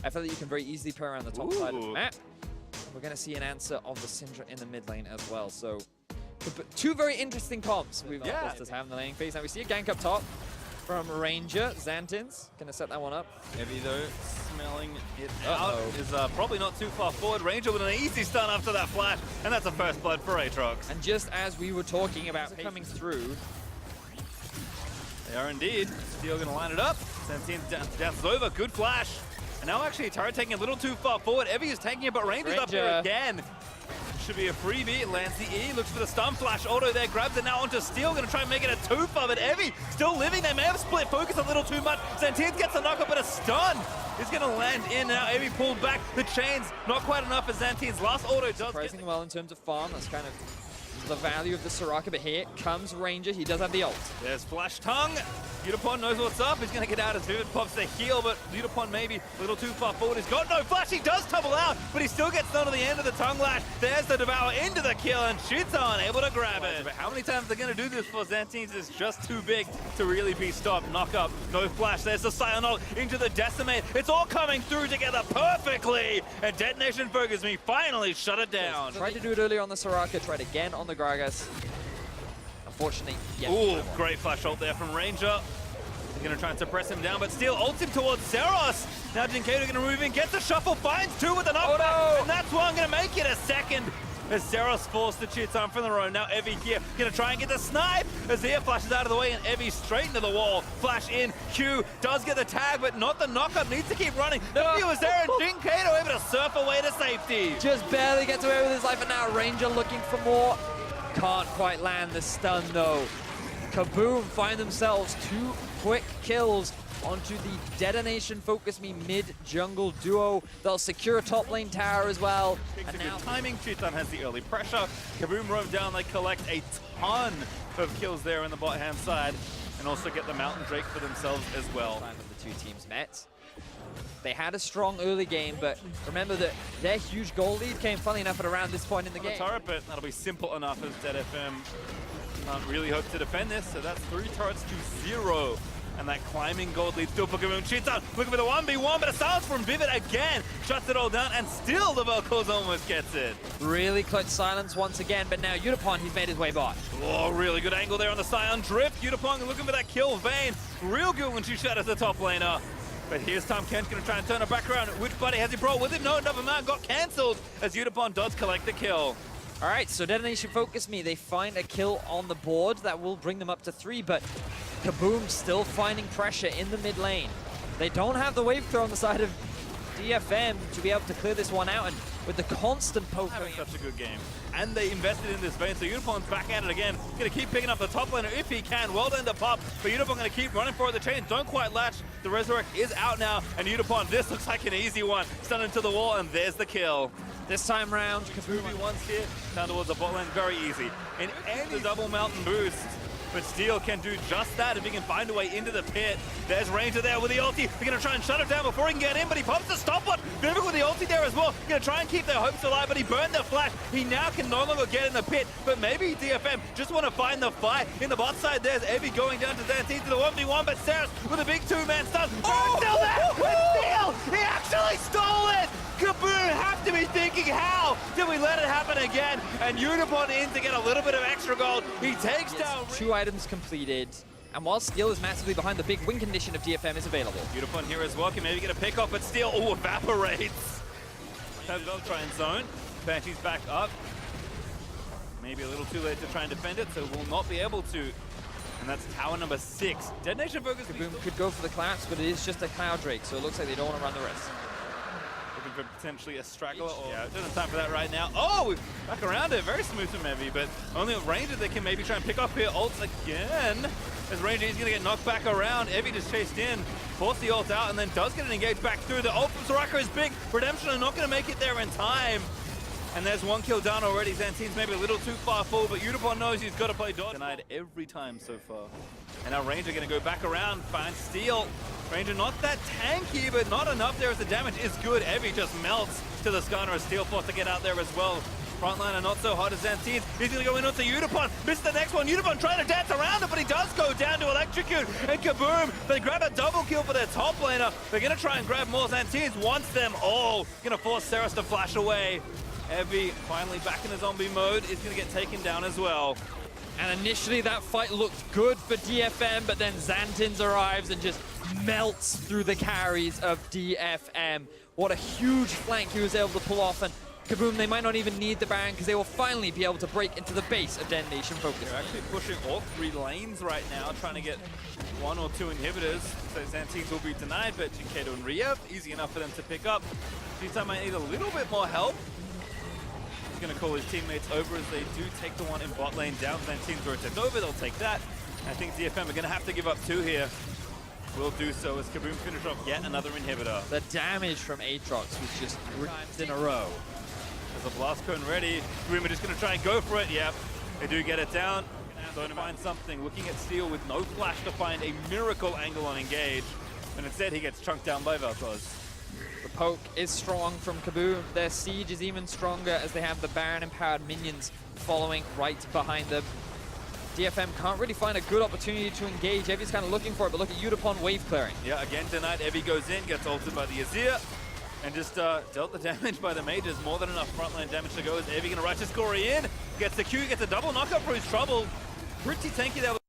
I feel that you can very easily play around the top side of the map. We're going to see an answer of the Syndra in the mid lane as well. So, two very interesting comps we've got to have in the laning phase. Now we see a gank up top from Ranger. Xantin's going to set that one up. Heavy though, smelling it out is probably not too far forward. Ranger with an easy stun after that flash, and that's a first blood for Aatrox. And just as we were talking about coming through, they are indeed. Steel going to line it up. Xantin dances over, good flash. And now actually turret taking a little too far forward. Evie is taking it, but Ranger's up here again. Should be a freebie. Lands the E, looks for the stun flash. Auto there, grabs it now onto Steel. Going to try and make it a 2-for, but Evie still living. They may have split focus a little too much. Xantin gets a knock-up, but a stun is going to land in. Now Evie pulled back. The chains not quite enough as Xantin's last auto does. Surprising well in terms of farm. That's kind of the value of the Soraka, but here comes Ranger. He does have the ult. There's Flash Tongue. Yutapon knows what's up. He's going to get out as Vivid pops the heal, but Yutapon maybe a little too far forward. He's got no flash. He does tumble out, but he still gets done to the end of the Tongue Lash. There's the Devour into the kill, and Chiton able to grab it. But how many times they're going to do this for Xantin's is just too big to really be stopped. Knock up, no flash. There's the Scion ult into the Decimate. It's all coming through together perfectly, and DetonatioN FocusMe finally shut it down. Tried to do it earlier on the Soraka, tried again on the Gragas. Unfortunately, yeah. Ooh, great flash ult there from Ranger. He's going to try and suppress him down, but still ults him towards Zeros. Now Jinkato going to move in, gets a shuffle, finds two with an knockback, and that's why I'm going to make it a second. As Zeros falls to Chiton from the road. Now Evie here going to try and get the snipe. Azir flashes out of the way and Evie straight into the wall. Flash in, Q does get the tag, but not the knockup, needs to keep running. The view is there and Jinkato able to surf away to safety. Just barely gets away with his life, and now Ranger looking for more. Can't quite land the stun though. Kabum find themselves 2 quick kills onto the DetonatioN FocusMe mid-jungle duo. They'll secure a top lane tower as well. And now good timing, Chiton has the early pressure. Kabum roam down, they collect a ton of kills there on the bot-hand side, and also get the Mountain Drake for themselves as well. Time of the two teams met. They had a strong early game, but remember that their huge goal lead came, funny enough, at around this point in the game. Turret, but that'll be simple enough as DFM can't really hope to defend this, so that's 3 turrets to 0. And that climbing gold lead still for Kabum. Chiton looking for the 1v1, but a silence from Vivid again. Shuts it all down, and still the Vel'Koz almost gets it. Really clutch silence once again, but now Yutapon, he's made his way by. Oh, really good angle there on the Scion Drift. Yutapon looking for that kill. Vayne, real good when she shatters the top laner. But here's Tom Kent's going to try and turn her back around. Which buddy has he brought with him? No, another man got cancelled as Yutapon does collect the kill. All right, so DetonatioN FocusMe, they find a kill on the board that will bring them up to 3, but Kabum still finding pressure in the mid lane. They don't have the wave throw on the side of DFM to be able to clear this one out, and with the constant poke. Having such a good game. And they invested in this Vayne, so Yutapon's back at it again. Going to keep picking up the top laner if he can. Well done to Pop, but Yutapon going to keep running for it. The chains don't quite latch. The Resurrect is out now, and Yutapon, this looks like an easy one. Stun into the wall, and there's the kill. This time round, Kabum once here, down towards the bot lane, very easy. And the double mountain boost. But Steel can do just that if he can find a way into the pit. There's Ranger there with the ulti. They're going to try and shut it down before he can get in, but he pops the stop one. Vivid with the ulti there as well. Going to try and keep their hopes alive, but he burned the flash. He now can no longer get in the pit, but maybe DFM just want to find the fight. In the bot side, there's Evie going down to Xantin to the 1v1, but Saris with a big 2-man stun. Oh, still there with Steel! He actually stole it! Kabum have to be thinking, how did we let it happen again? And Yutapon in to get a little bit of extra gold. He takes down... 2 items completed. And while Steel is massively behind, the big win condition of DFM is available. Yutapon here as well, can maybe get a pick off, but Steel, oh, evaporates. They'll try and zone. Banshee's back up. Maybe a little too late to try and defend it, so will not be able to. And that's tower number 6. DetonatioN FocusMe Kabum could go for the collapse, but it is just a Cloud Drake, so it looks like they don't want to run the risk. Looking for potentially a straggler, or yeah, doesn't have time for that right now. Oh, back around it, very smooth from Evie, but only a Ranger that can maybe try and pick up here. Ults again, as Ranger is going to get knocked back around. Evie just chased in, forced the ult out, and then does get an engage back through. The ult from Soraka is big. Redemption are not going to make it there in time. And there's 1 kill down already. Xantin's maybe a little too far forward, but Yutapon knows he's got to play dodge. Denied every time so far. And now Ranger going to go back around, find Steel. Ranger not that tanky, but not enough there as the damage is good. Evie just melts to the Skarner as Steel forced to get out there as well. Frontliner not so hot as Zantine. He's going to go in onto Udapon. Missed the next one. Udapon trying to dance around it, but he does go down to electrocute. And Kabum, they grab a double kill for their top laner. They're going to try and grab more. Zantine wants them all. Going to force Ceres to flash away. Evie finally back in the zombie mode. Is going to get taken down as well. And initially that fight looked good for DFM, but then Xantins arrives and just melts through the carries of DFM. What a huge flank he was able to pull off, and Kabum, they might not even need the Baron because they will finally be able to break into the base of DetonatioN Focus. They're actually pushing all 3 lanes right now, trying to get 1 or 2 inhibitors. So Xantines will be denied, but Jinkato and Riev, easy enough for them to pick up. G-Time might need a little bit more help. He's going to call his teammates over as they do take the one in bot lane down. Xantines rotate over, they'll take that. I think DFM are going to have to give up 2 here. Will do so as Kabum finish off yet another inhibitor. The damage from Aatrox was just 3 times in a row. There's a blast cone ready. Kabum are just going to try and go for it. Yep, they do get it down. Going to find something. Looking at Steel with no flash to find a miracle angle on engage. And instead he gets chunked down by Vel'Koz. The poke is strong from Kabum. Their siege is even stronger as they have the Baron-empowered minions following right behind them. DFM can't really find a good opportunity to engage. Evie's kind of looking for it, but look at Udapon wave clearing. Yeah, again tonight, Evie goes in, gets ulted by the Azir, and just dealt the damage by the mages. More than enough frontline damage to go. Is Evie going to Righteous Glory in? Gets the Q, gets a double knockup for his trouble. Pretty tanky there.